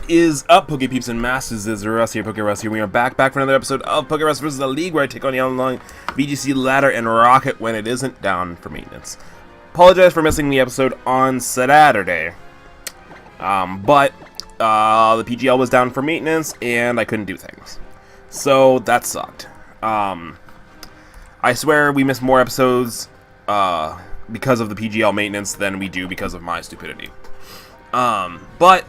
What is up, Poke Peeps and Masters? This is Russ here, PokeRuss here. We are back for another episode of POKERUSS vs. The League, where I take on the online VGC ladder and rocket when it isn't down for maintenance. Apologize for missing the episode on Saturday. But the PGL was down for maintenance, and I couldn't do things. So, that sucked. I swear we missed more episodes because of the PGL maintenance than we do because of my stupidity. But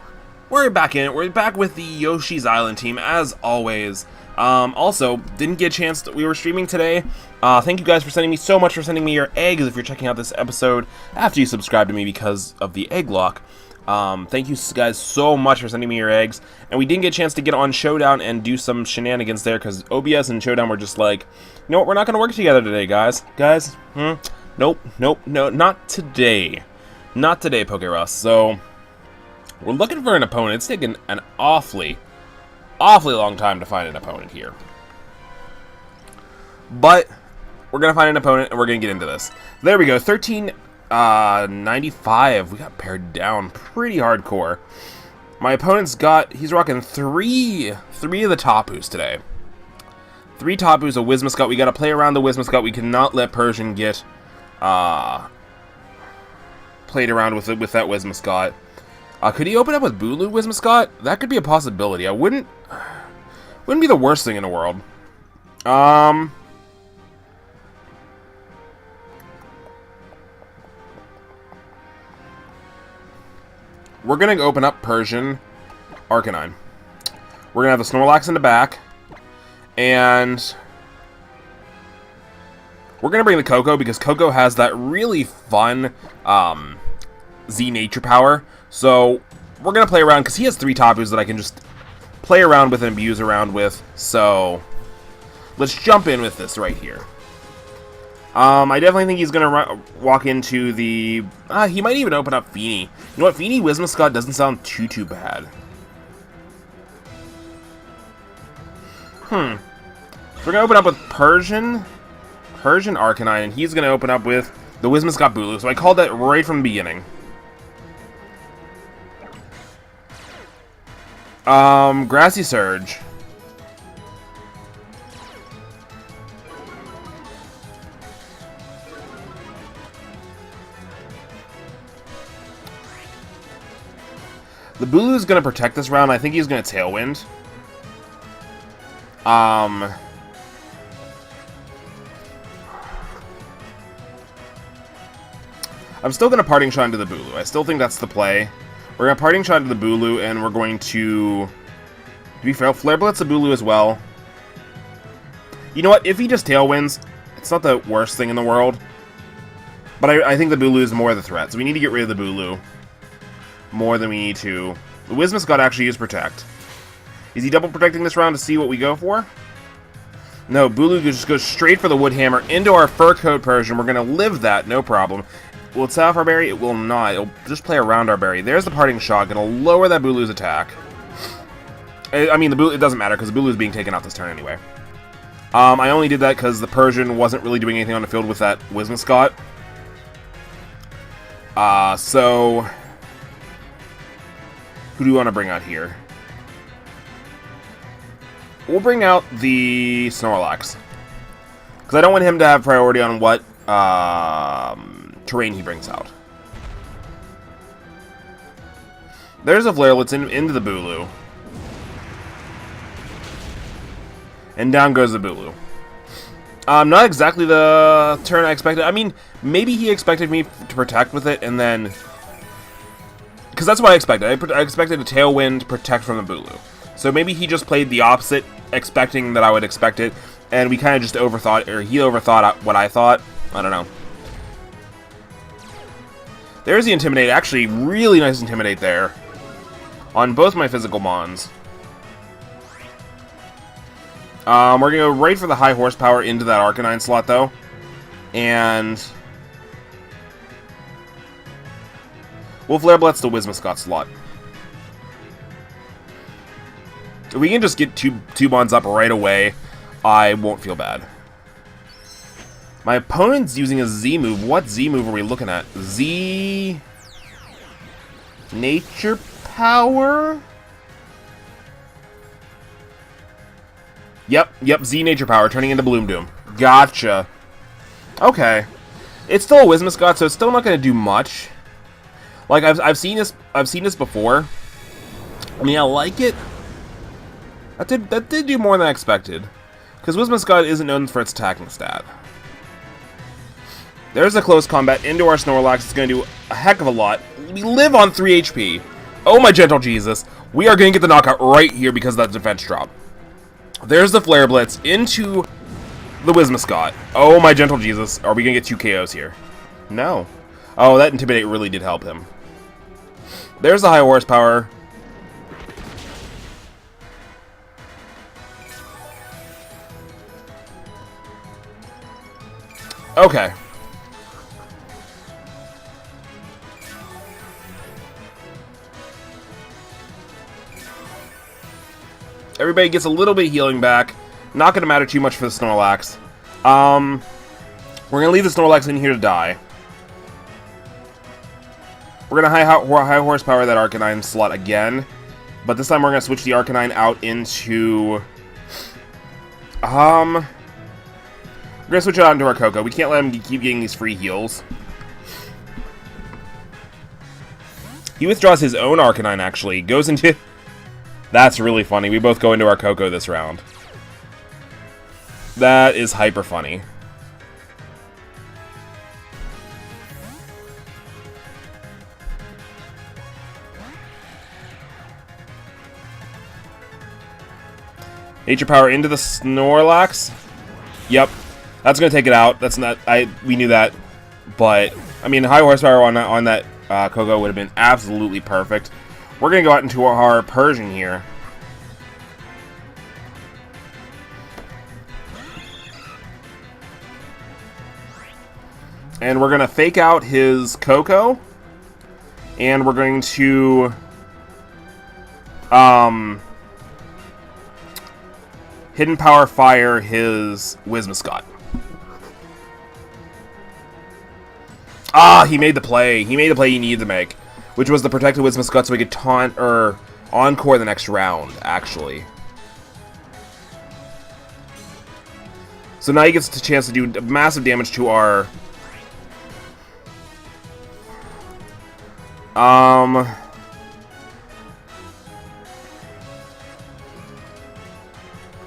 we're back in it. We're back with the Yoshi's Island team, as always. Also, didn't get a chance we were streaming today. Thank you guys for sending me your eggs if you're checking out this episode after you subscribe to me because of the egg lock. Thank you guys so much for sending me your eggs. And we didn't get a chance to get on Showdown and do some shenanigans there because OBS and Showdown were just like, you know what, we're not going to work together today, guys. Nope, not today. Not today, PokeRuss. So we're looking for an opponent. It's taken an awfully long time to find an opponent here. But we're going to find an opponent, and we're going to get into this. There we go, 1395. We got pared down pretty hardcore. My opponent's he's rocking three of the Tapus today. 3 Tapus, a Wismascut. We got to play around the Wismascut. We cannot let Persian get played around with that Wismascut. Could he open up with Bulu Wismascut? That could be a possibility. Wouldn't be the worst thing in the world. We're gonna open up Persian Arcanine. We're gonna have the Snorlax in the back, and we're gonna bring the Coco because Coco has that really fun Z nature power. So we're going to play around because he has 3 Tapus that I can just play around with and abuse around with. So let's jump in with this right here. I definitely think he's going to walk into the... he might even open up Feeny. You know what? Feeny Wismascut doesn't sound too bad. So we're going to open up with Persian Arcanine, and he's going to open up with the Wismascut Bulu. So I called that right from the beginning. Grassy Surge. The Bulu is going to protect this round. I think he's going to Tailwind. I'm still going to Parting Shot into the Bulu. I still think that's the play. We're going to Parting Shot into the Bulu, and we're going to be fair, Flare Blitz the Bulu as well. You know what? If he just Tailwinds, it's not the worst thing in the world. But I think the Bulu is more the threat, so we need to get rid of the Bulu more than we need to. The Wismascut actually use Protect. Is he double protecting this round to see what we go for? No, Bulu just goes straight for the Wood Hammer into our Fur Coat Persian. We're going to live that, no problem. Will it set off our berry? It will not. It'll just play around our berry. There's the Parting Shot. Gonna lower that Bulu's attack. I mean, it doesn't matter because the Bulu is being taken out this turn anyway. I only did that because the Persian wasn't really doing anything on the field with that Wismascut. So who do we want to bring out here? We'll bring out the Snorlax because I don't want him to have priority on what terrain he brings out. There's a Flarelets into the Bulu. And down goes the Bulu. Not exactly the turn I expected. I mean, maybe he expected me to protect with it and then... Because that's what I expected. I expected a Tailwind protect from the Bulu. So maybe he just played the opposite, expecting that I would expect it. And we kind of just overthought, or he overthought what I thought. I don't know. There's the Intimidate. Actually, really nice Intimidate there. On both my physical mons. We're going to go right for the high horsepower into that Arcanine slot, though. And we'll Flare Blitz the Wismascut slot. If we can just get two mons up right away, I won't feel bad. My opponent's using a Z move. What Z move are we looking at? Z... Nature Power? Yep, Z Nature Power, turning into Bloom Doom. Gotcha. Okay. It's still a Whimsicott, so it's still not going to do much. Like, I've seen this before. I mean, I like it. That did do more than I expected. Because Whimsicott isn't known for its attacking stat. There's a close combat into our Snorlax. It's going to do a heck of a lot. We live on 3 HP. Oh my gentle Jesus. We are going to get the knockout right here because of that defense drop. There's the Flare Blitz into the Whimsicott. Oh my gentle Jesus. Are we going to get 2 KOs here? No. Oh, that Intimidate really did help him. There's the high horsepower. Okay. Everybody gets a little bit of healing back. Not going to matter too much for the Snorlax. We're going to leave the Snorlax in here to die. We're going to high horsepower that Arcanine slot again. But this time we're going to switch the Arcanine out into... We're going to switch it out into our Koko. We can't let him keep getting these free heals. He withdraws his own Arcanine, actually. Goes into... That's really funny. We both go into our Koko this round. That is hyper funny. Nature Power into the Snorlax. Yep. That's going to take it out. That's not... we knew that. But, I mean, high horsepower on that Koko would have been absolutely perfect. We're going to go out into our Persian here. And we're going to fake out his Koko. And we're going to... Hidden Power Fire his Whimsicott. Ah, he made the play. He made the play he needed to make. Which was the protected Whimsicott so we could taunt or encore the next round, actually. So now he gets the chance to do massive damage to our...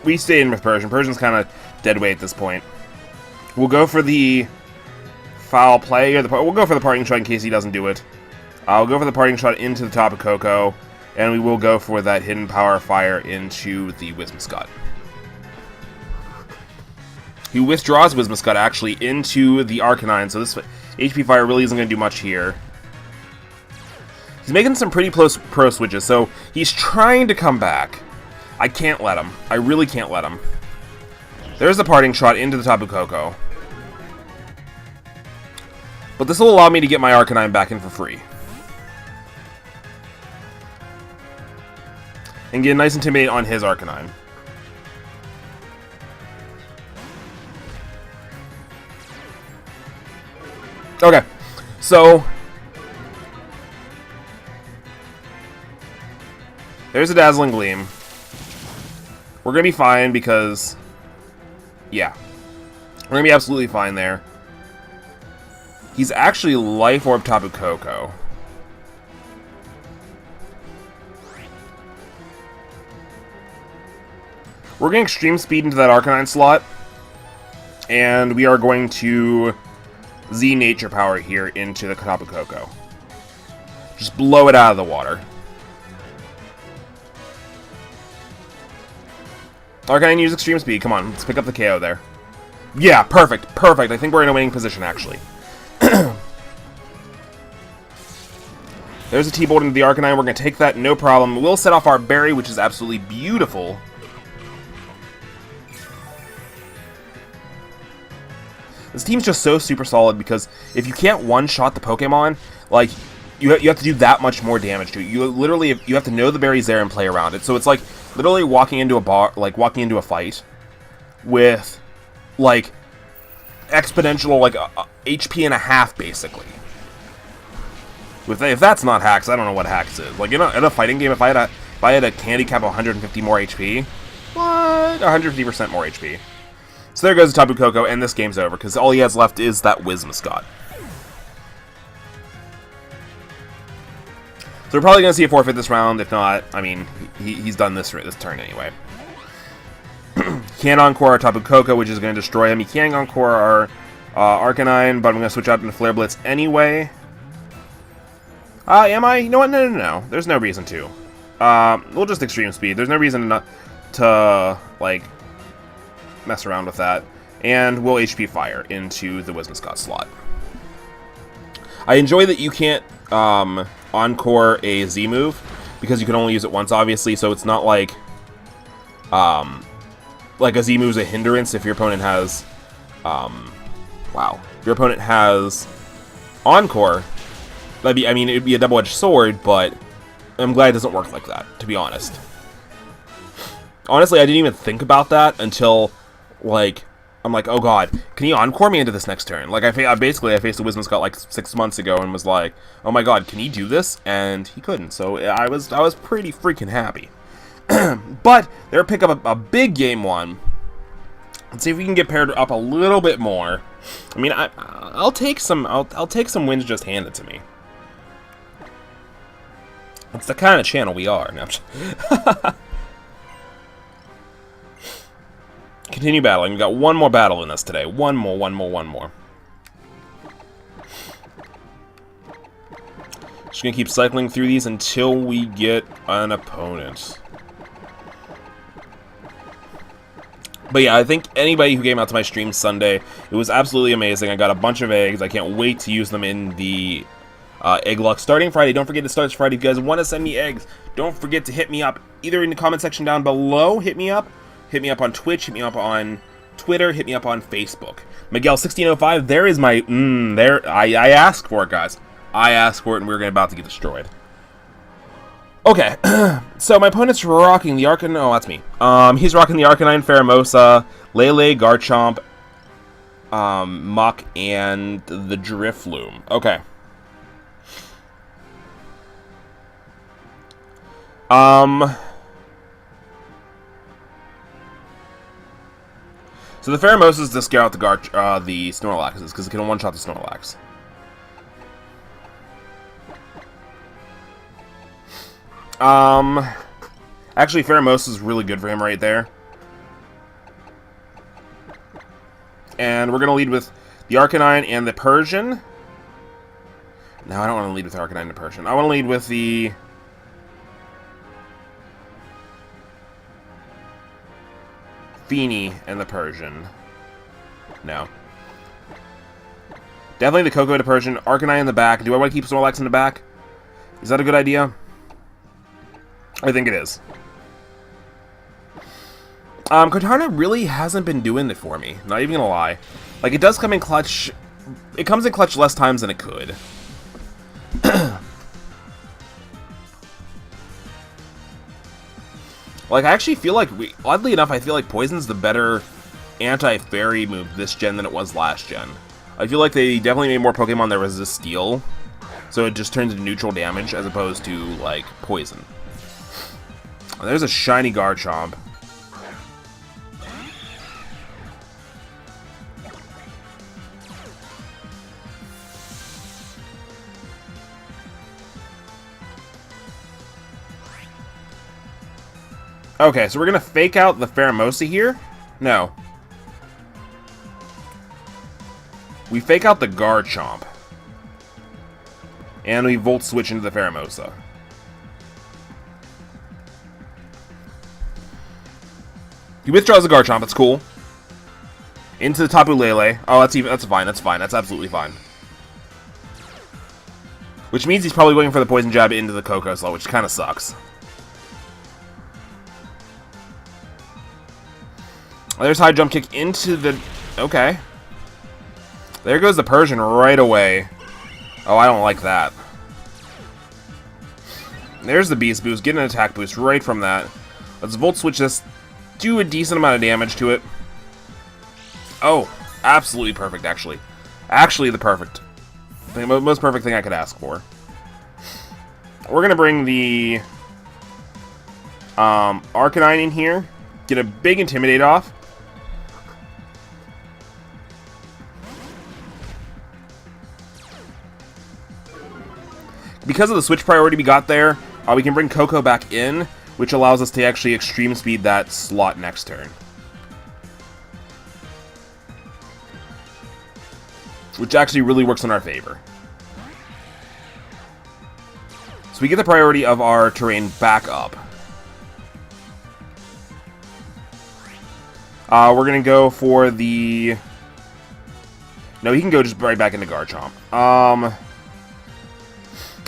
We stay in with Persian. Persian's kind of dead weight at this point. We'll go for the foul play, or we'll go for the parting shot in case he doesn't do it. I'll go for the parting shot into the top of Koko, and we will go for that hidden power fire into the Whimsicott. He withdraws Whimsicott actually into the Arcanine, so this HP fire really isn't going to do much here. He's making some pretty pro switches, so he's trying to come back. I can't let him. I really can't let him. There's the parting shot into the top of Koko. But this will allow me to get my Arcanine back in for free. And get a nice Intimidate on his Arcanine. Okay, so... There's a Dazzling Gleam. We're going to be fine because... Yeah. We're going to be absolutely fine there. He's actually Life Orb Tapu Koko. We're getting Extreme Speed into that Arcanine slot. And we are going to Z Nature Power here into the Tapu Koko. Just blow it out of the water. Arcanine use Extreme Speed. Come on, let's pick up the KO there. Yeah, perfect, perfect. I think we're in a winning position, actually. There's a T-Bolt into the Arcanine. We're going to take that, no problem. We'll set off our Berry, which is absolutely beautiful. This team's just so super solid because if you can't one-shot the Pokemon, like, you have to do that much more damage to it. You literally, you have to know the berry's there and play around it. So it's like literally walking into a fight with like exponential like HP and a half basically. If that's not hacks, I don't know what hacks is. Like in a fighting game, if I had a handicap of 150 more HP, What? 150% more HP. So there goes Tapu Koko, and this game's over, because all he has left is that Whimsicott. So we're probably going to see a forfeit this round. If not, I mean, he's done this turn anyway. Can't Encore our Tapu Koko, which is going to destroy him. He can't Encore our Arcanine, but I'm going to switch out into Flare Blitz anyway. Am I? You know what? No. There's no reason to. We'll just Extreme Speed. There's no reason not to, like, mess around with that. And we'll HP Fire into the Whimsicott slot. I enjoy that you can't Encore a Z move, because you can only use it once, obviously, so it's not like a Z move's a hindrance if your opponent has, if your opponent has Encore. That'd be, I mean, it'd be a double-edged sword, but I'm glad it doesn't work like that, to be honest. Honestly, I didn't even think about that until, like, I'm like, oh god, can he Encore me into this next turn? Like, I faced a Whimsicott like 6 months ago and was like, oh my god, can he do this? And he couldn't, so I was pretty freaking happy. But they'll pick up a big game one. Let's see if we can get paired up a little bit more. I mean, I'll take some wins just handed to me. It's the kind of channel we are. No, continue battling. We got one more battle in us today. One more. Just gonna keep cycling through these until we get an opponent. But yeah, I think anybody who came out to my stream Sunday, it was absolutely amazing. I got a bunch of eggs. I can't wait to use them in the egg luck starting Friday. Don't forget it starts Friday. If you guys want to send me eggs, don't forget to hit me up either in the comment section down below. Hit me up on Twitch, hit me up on Twitter, hit me up on Facebook. Miguel1605, there is my I asked for it, guys. I asked for it, and we were about to get destroyed. Okay, so my opponent's rocking the Arcanine. Oh, that's me. He's rocking the Arcanine, Pheromosa, Lele, Garchomp, Muck, and the Drifloom. Okay. So the Pheromosas to scare out the Snorlaxes, because it can one-shot the Snorlax. Actually, Pheromosa is really good for him right there. And we're going to lead with the Arcanine and the Persian. No, I don't want to lead with Arcanine and the Persian. I want to lead with the... Feeny and the Persian. No. Definitely the Koko to Persian. Arcanine in the back. Do I want to keep Snorlax in the back? Is that a good idea? I think it is. Kartana really hasn't been doing it for me. Not even gonna lie. Like, it does come in clutch. It comes in clutch less times than it could. Like, I actually feel like, oddly enough, I feel like Poison's the better anti-fairy move this gen than it was last gen. I feel like they definitely made more Pokemon that resist Steel, so it just turns into neutral damage as opposed to, like, Poison. There's a shiny Garchomp. Okay, so we're gonna fake out the Pheromosa here? No. We fake out the Garchomp. And we Volt Switch into the Pheromosa. He withdraws the Garchomp, that's cool. Into the Tapu Lele. Oh, that's fine, that's absolutely fine. Which means he's probably waiting for the Poison Jab into the Koko slot, which kinda sucks. There's High Jump Kick into the... Okay. There goes the Persian right away. Oh, I don't like that. There's the Beast Boost. Get an attack boost right from that. Let's Volt Switch this. Do a decent amount of damage to it. Oh, absolutely perfect, actually. Actually, the most perfect thing I could ask for. We're going to bring the Arcanine in here. Get a big Intimidate off. Because of the switch priority we got there, we can bring Coco back in, which allows us to actually extreme speed that slot next turn. Which actually really works in our favor. So we get the priority of our terrain back up. We're going to go for the... No, he can go just right back into Garchomp.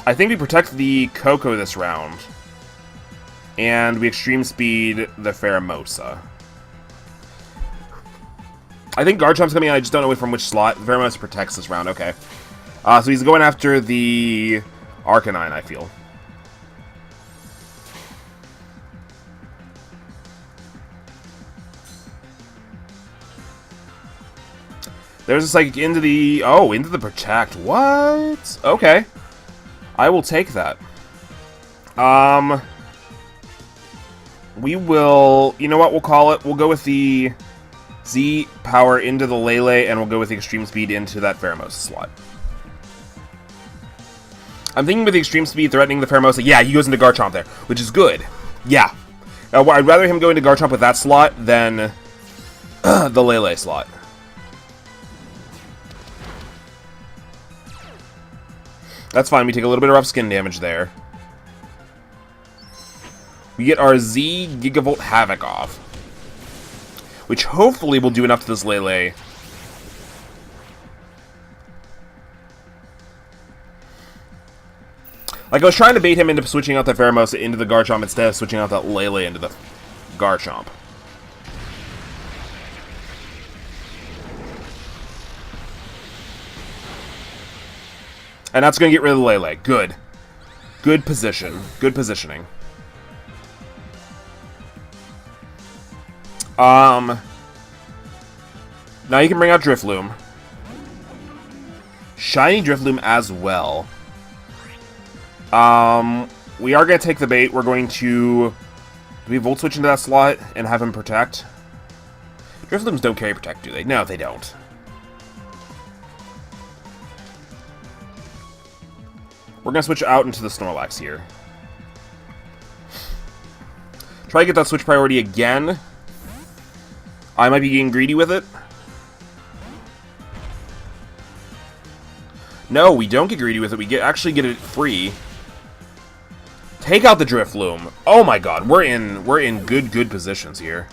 I think we protect the Coco this round. And we extreme speed the Pheromosa. I think Garchomp's coming in, I just don't know from which slot. The Pheromosa protects this round, okay. So he's going after the Arcanine, I feel. There's a Psychic into the... Oh, into the Protect. What? Okay. I will take that. We will... You know what we'll call it? We'll go with the Z power into the Lele, and we'll go with the Extreme Speed into that Pheromosa slot. I'm thinking with the Extreme Speed threatening the Pheromosa. Yeah, he goes into Garchomp there, which is good. Yeah. I'd rather him go into Garchomp with that slot than the Lele slot. That's fine, we take a little bit of rough skin damage there. We get our Z Gigavolt Havoc off. Which hopefully will do enough to this Lele. Like, I was trying to bait him into switching out the Pheromosa into the Garchomp instead of switching out that Lele into the Garchomp. And that's going to get rid of the Lele. Good. Good position. Good positioning. Now you can bring out Drifloon. Shiny Drifloon as well. We are going to take the bait. We're going to... Do we Volt Switch into that slot and have him Protect? Drifloons don't carry Protect, do they? No, they don't. We're going to switch out into the Snorlax here. Try to get that switch priority again. I might be getting greedy with it. No, we don't get greedy with it. We actually get it free. Take out the Drifloon. Oh my god, we're in good positions here.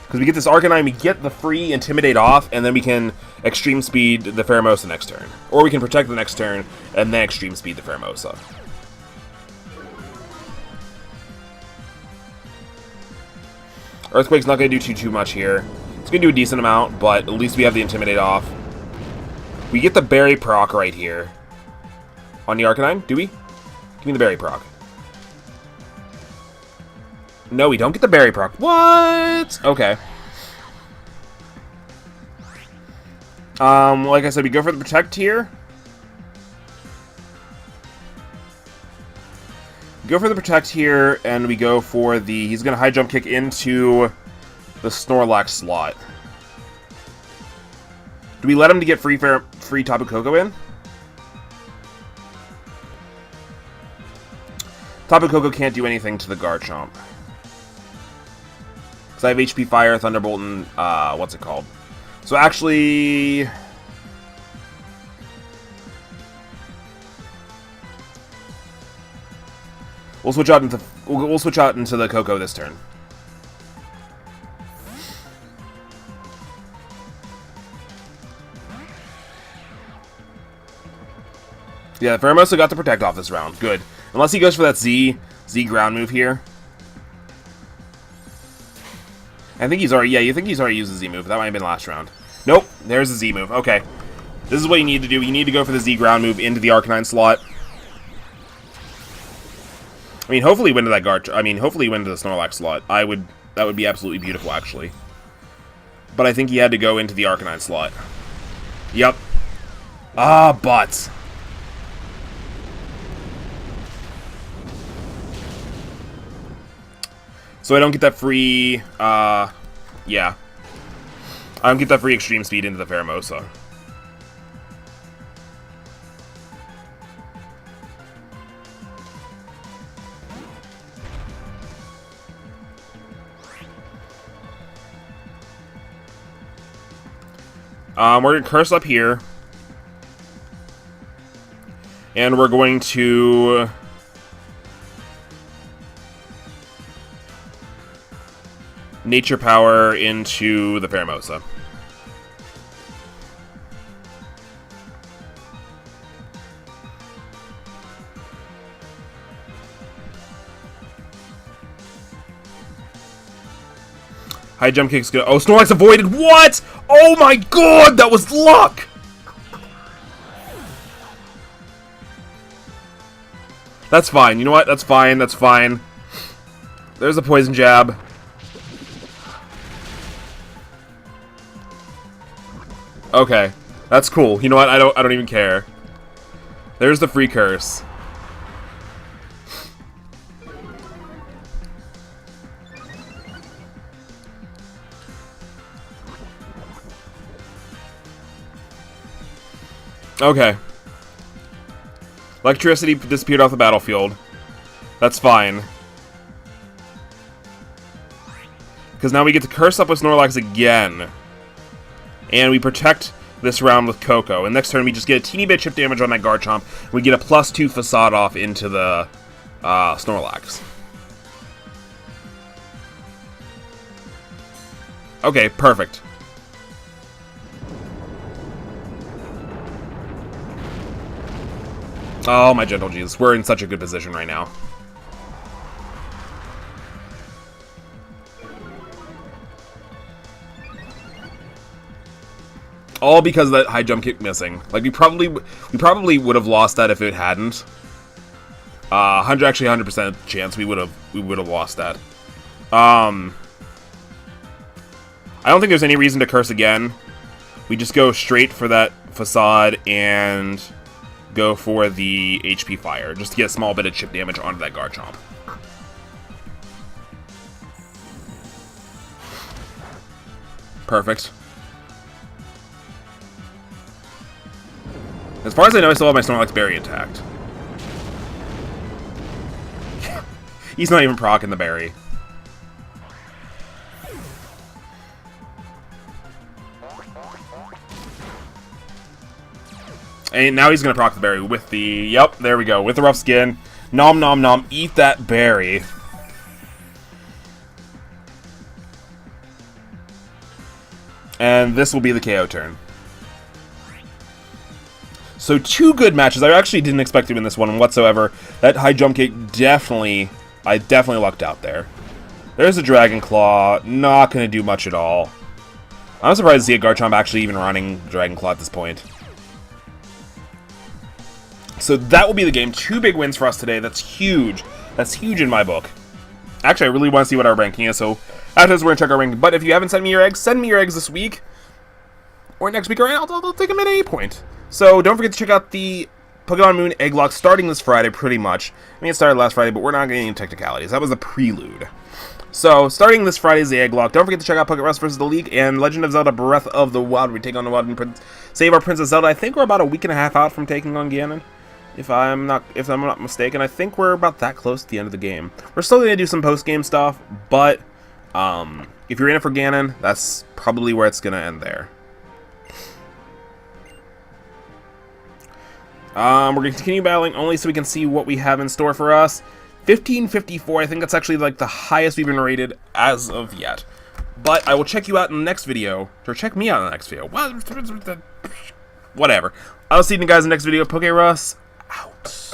Because we get this Arcanine, we get the free Intimidate off, and then we can Extreme Speed the Pheromosa next turn. Or we can Protect the next turn, and then Extreme Speed the Pheromosa. Earthquake's not going to do too much here. It's going to do a decent amount, but at least we have the Intimidate off. We get the Berry proc right here. On the Arcanine, do we? Give me the Berry proc. No, we don't get the Berry proc. What? Okay. Like I said, we go for the Protect here. Go for the Protect here, and we go for the... He's going to High Jump Kick into the Snorlax slot. Do we let him to get free Tapu Koko in? Tapu Koko can't do anything to the Garchomp. Because I have HP Fire, Thunderbolt, and... what's it called? So actually... We'll switch out into the Koko this turn. Yeah, Pheromosa got the Protect off this round. Good. Unless he goes for that Z ground move here. I think he's already... Yeah, you think he's already used the Z move. That might have been last round. Nope. There's the Z move. Okay. This is what you need to do. You need to go for the Z ground move into the Arcanine slot. I mean, hopefully win to that hopefully win to the Snorlax slot. That would be absolutely beautiful, actually. But I think he had to go into the Arcanine slot. Yep. But... So I don't get that free, yeah. I don't get that free extreme speed into the Pheromosa. We're going to curse up here. And we're going to... Nature Power into the Pheromosa. High jump kick's good. Oh, Snorlax avoided. What? Oh my god, that was luck! That's fine. You know what? That's fine. That's fine. There's a poison jab. Okay. That's cool. You know what? I don't even care. There's the free curse. Okay. Electricity disappeared off the battlefield. That's fine. Because now we get to curse up with Snorlax again. And we protect this round with Coco. And next turn we just get a teeny bit chip damage on that Garchomp. We get a +2 Facade off into the Snorlax. Okay, perfect. Oh, my gentle Jesus. We're in such a good position right now. All because of that high jump kick missing. Like, we probably would have lost that if it hadn't. Actually 100% chance we would have lost that. I don't think there's any reason to curse again. We just go straight for that Facade and go for the HP Fire, just to get a small bit of chip damage onto that Garchomp. Perfect. As far as I know, I still have my Snorlax Berry intact. He's not even proccing the berry. And now he's going to proc the berry with the... Yep, there we go. With the rough skin. Nom nom nom. Eat that berry. And this will be the KO turn. So 2 good matches. I actually didn't expect to win this one whatsoever. That high jump kick definitely... I definitely lucked out there. There's a Dragon Claw. Not going to do much at all. I'm surprised to see a Garchomp actually even running Dragon Claw at this point. So that will be the game. 2 big wins for us today. That's huge. That's huge in my book. Actually, I really want to see what our ranking is, so after this, we're going to check our ranking. But if you haven't sent me your eggs, send me your eggs this week. Or next week, or I'll take them at any point. So don't forget to check out the Pokemon Moon Egg Lock starting this Friday, pretty much. I mean, it started last Friday, but we're not getting into technicalities. That was the prelude. So, starting this Friday is the Egg Lock. Don't forget to check out PokeRuss vs. The League and Legend of Zelda Breath of the Wild. We take on the Wild and save our Princess Zelda. I think we're about a week and a half out from taking on Ganon. If I'm not mistaken, I think we're about that close to the end of the game. We're still going to do some post-game stuff, but if you're in it for Ganon, that's probably where it's going to end there. We're going to continue battling only so we can see what we have in store for us. 1554, I think that's actually like the highest we've been rated as of yet. But I will check you out in the next video, or check me out in the next video. Whatever. I'll see you guys in the next video. PokeRuss out.